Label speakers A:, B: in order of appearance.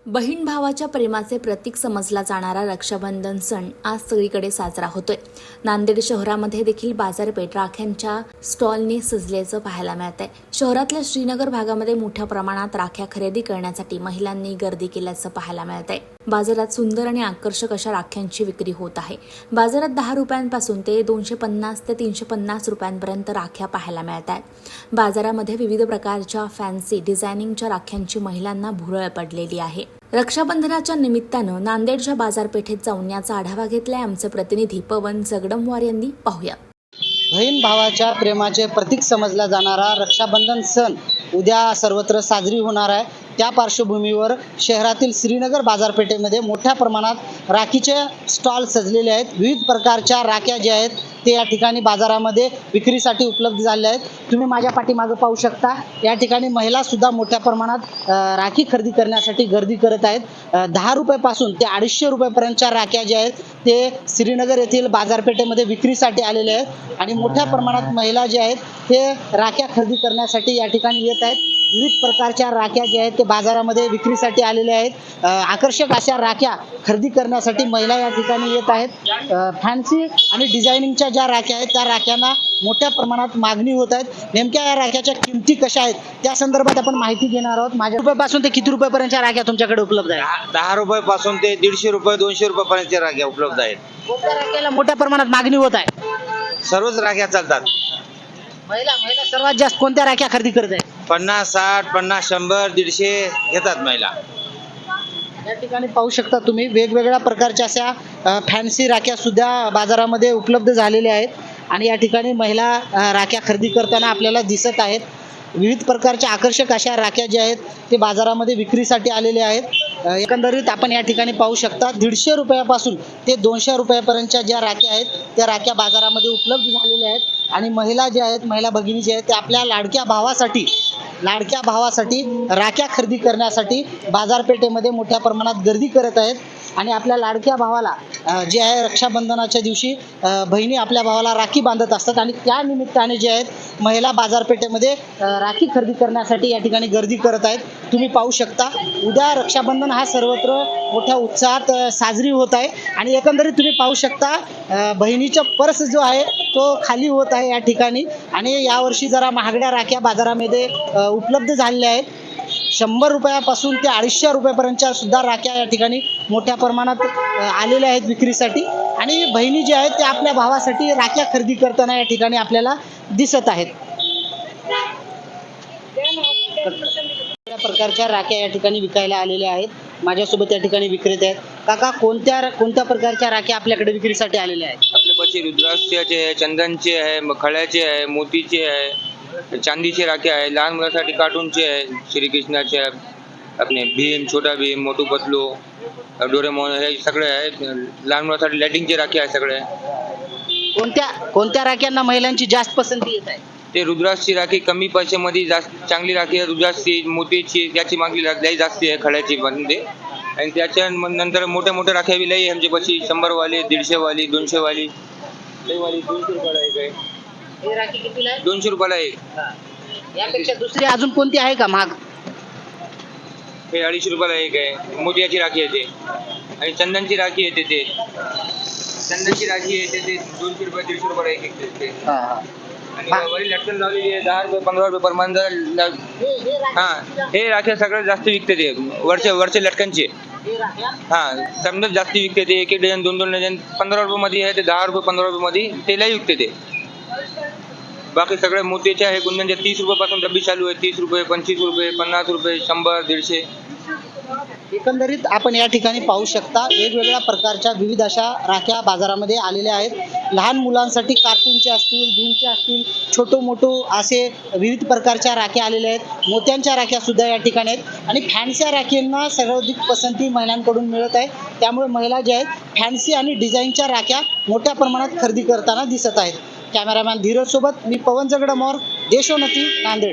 A: बहीण भावाच्या प्रेमाचे प्रतीक समजला जाणारा रक्षाबंधन सण आज सगळीकडे साजरा होतोय। नांदेड शहरामध्ये देखील बाजारपेठ राख्यांच्या स्टॉलने सजल्याचं पाहायला मिळत आहे। शहरातल्या श्रीनगर भागामध्ये मोठ्या प्रमाणात राख्या खरेदी करण्यासाठी महिलांनी गर्दी केल्याचं पाहायला मिळत आहे। बाजारात सुंदर आणि आकर्षक अशा राख्यांची विक्री होत आहे। बाजारात 10 रुपयांपासून ते 250 ते 350 रुपयांपर्यंत राख्या पाहायला मिळत आहेत। बाजारामध्ये विविध प्रकारच्या फॅन्सी डिझायनिंगच्या राख्यांची महिलांना भुरळ पडलेली आहे। रक्षाबंधनाच्या निमित्तानं नांदेडच्या बाजारपेठेत जाऊन याचा आढावा घेतलाय आमचे प्रतिनिधी पवन जगदमवार यांनी। पाहूया।
B: बहीण भावाच्या प्रेमाचे प्रतीक समजला जाणारा रक्षाबंधन सण उद्या सर्वत्र साजरी होणार आहे। त्या पार्श्वभूमीवर शहरातील श्रीनगर बाजारपेठेमध्ये मोठ्या प्रमाणात राखीचे स्टॉल सजलेले आहेत। विविध प्रकारच्या राख्या ज्या आहेत ते या ठिकाणी बाजारामध्ये विक्रीसाठी उपलब्ध झाल्या आहेत। तुम्ही माझ्या पाठीमागे पाहू शकता, या ठिकाणी महिला सुद्धा मोठ्या प्रमाणात राखी खरेदी करण्यासाठी गर्दी करत आहेत। 10 रुपयापासून ते 250 रुपयापर्यंतच्या राख्या ज्या आहेत ते श्रीनगर येथील बाजारपेठेमध्ये विक्रीसाठी आलेले आहेत आणि मोठ्या प्रमाणात महिला ज्या आहेत ते राख्या खरेदी करण्यासाठी या ठिकाणी येत आहेत। विविध प्रकारच्या राख्या ज्या आहेत ते बाजारामध्ये विक्रीसाठी आलेल्या आहेत। आकर्षक अशा राख्या खरेदी करण्यासाठी महिला या ठिकाणी येत आहेत। फॅन्सी आणि डिझायनिंगच्या ज्या राख्या आहेत त्या राख्यांना मोठ्या प्रमाणात मागणी होत आहेत। नेमक्या या राख्याच्या किमती कशा आहेत त्या संदर्भात आपण माहिती घेणार आहोत। माझ्या रुपयापासून ते किती रुपयापर्यंतच्या राख्या तुमच्याकडे उपलब्ध आहेत?
C: 10 रुपयापासून ते 150 रुपये 200 रुपयापर्यंतच्या राख्या उपलब्ध आहेत।
B: कोणत्या राख्याला मोठ्या प्रमाणात मागणी होत आहे?
C: सर्वच राख्या चालतात।
B: महिला सर्वात जास्त कोणत्या राख्या खरेदी करत आहेत?
C: 50, 60, 50, 100, 150 घेतात महिला।
B: या ठिकाणी पाहू शकता तुम्ही वेगवेगळ्या प्रकारच्या अशा फॅन्सी राख्या सुद्धा बाजारामध्ये उपलब्ध झालेल्या आहेत आणि या ठिकाणी महिला राख्या खरेदी करताना आपल्याला दिसत आहेत। विविध प्रकारच्या आकर्षक अशा राख्या ज्या आहेत ते बाजारामध्ये विक्रीसाठी आलेल्या आहेत। एकंदरीत आपण या ठिकाणी पाहू शकता 150 रुपयापासून ते 200 रुपयापर्यंतच्या ज्या राख्या आहेत त्या राख्या बाजारामध्ये उपलब्ध झालेल्या आहेत आणि महिला ज्या आहेत, महिला भगिनी ज्या आहेत ते आपल्या लाडक्या भावासाठी राख्या खरेदी करण्यासाठी बाजारपेठेमध्ये मोठ्या प्रमाणात गर्दी करत आहेत आणि आपल्या लाडक्या भावाला जे आहे रक्षाबंधनाच्या दिवशी बहिणी आपल्या भावाला राखी बांधत असतात आणि त्या निमित्ताने जे आहेत महिला बाजारपेठेमध्ये राखी खरेदी करण्यासाठी या ठिकाणी गर्दी करत आहेत। तुम्ही पाहू शकता उद्या रक्षाबंधन हा सर्वत्र मोठ्या उत्साहात साजरी होत आहे आणि एकंदरीत तुम्ही पाहू शकता बहिणीचा पर्स जो आहे तो खाली होत आहे या ठिकाणी आणि यावर्षी जरा महागड्या राख्या बाजारामध्ये उपलब्ध झालेल्या आहेत। 100 रुपयापासून ते 250 रुपयापर्यंतच्या सुद्धा राख्या या ठिकाणी मोठ्या प्रमाणात आलेल्या आहेत विक्रीसाठी आणि बहिणी ज्या आहेत त्या आपल्या भावासाठी राख्या खरेदी करताना या ठिकाणी आपल्याला दिसत आहेत। प्रकारच्या राख्या या ठिकाणी विकायला आलेल्या आहेत। माझ्यासोबत या ठिकाणी विक्रेते आहेत। काका, कोणत्या प्रकारच्या राख्या आपल्याकडे विक्रीसाठी आलेल्या आहेत?
D: आपल्यापाशी रुद्राक्षाचे आहे, चंदनचे आहे, खळ्याचे आहे, मोतीचे आहे, चांदीचे राख्या आहे, लहान मुलांसाठी कार्टूनचे आहे, श्रीकृष्णाचे आहे, आपले भीम, छोटा भीम, मोटू पतलू, डोरेमॉन हे सगळे आहेत। लहान मुलांसाठी लाइटिंगचे राख्या आहे सगळे।
B: कोणत्या राख्यांना महिलांची जास्त पसंती येत आहे?
D: ते रुद्राक्षची राखी कमी पैशामध्ये जास्त चांगली राखी आहे। रुद्राक्षी, मोतीची त्याची मागणी लई जास्त आहे खळ्याची मध्ये आणि त्याच्या नंतर मोठ्या राख्या बी लई आमच्यापाशी 100 वाली, 150 वाली, 200 वाली, लई वाली 200 रुपयाला एक आहे।
B: ही राखी कितीला आहे?
D: 200 रुपयाला एक।
B: यापेक्षा दुसरी अजून कोणती आहे का महाग?
D: हे 250 रुपयाला एक आहे। मोतियाची राखी येते आणि चंदनची राखी येते ते चंदनची राखी येते ते 200 रुपये 150 रुपयाला एक येते आणि वरील लटकन लावलेली आहे 10 रुपये 15 रुपये परमान। हे राख्या सगळ्यात जास्त विकते ते वरचे लटकनचे। समजा जास्त विकते ते 1 डझन 2 डझन 15 रुपये मध्ये आहे ते 10 रुपये 15 रुपये मध्ये ते लई विकते ते। बाकी सगळे मोतीचे आहे कुंदनचे 30 रुपयापासून डब्बी चालू आहे। 30 रुपये 25 रुपये 50 रुपये 100 150।
B: एकंदरीत आपण या ठिकाणी पाहू शकता वेगवेगळ्या प्रकारच्या विविध अशा राख्या बाजारामध्ये आलेल्या आहेत। लहान मुलांसाठी कार्टूनचे असतील, भीमचे असतील, छोटो मोठो असे विविध प्रकारच्या राख्या आलेल्या आहेत। मोत्यांच्या राख्या सुद्धा या ठिकाणी आहेत आणि फॅन्सी राख्यांना सर्वाधिक पसंती महिलांकडून मिळत आहे। त्यामुळे महिला ज्या आहेत फॅन्सी आणि डिझाईनच्या राख्या मोठ्या प्रमाणात खरेदी करताना दिसत आहेत। कॅमेरामॅन धीरज सोबत मी पवन जगदमवार, देशोन्नती, नांदेड।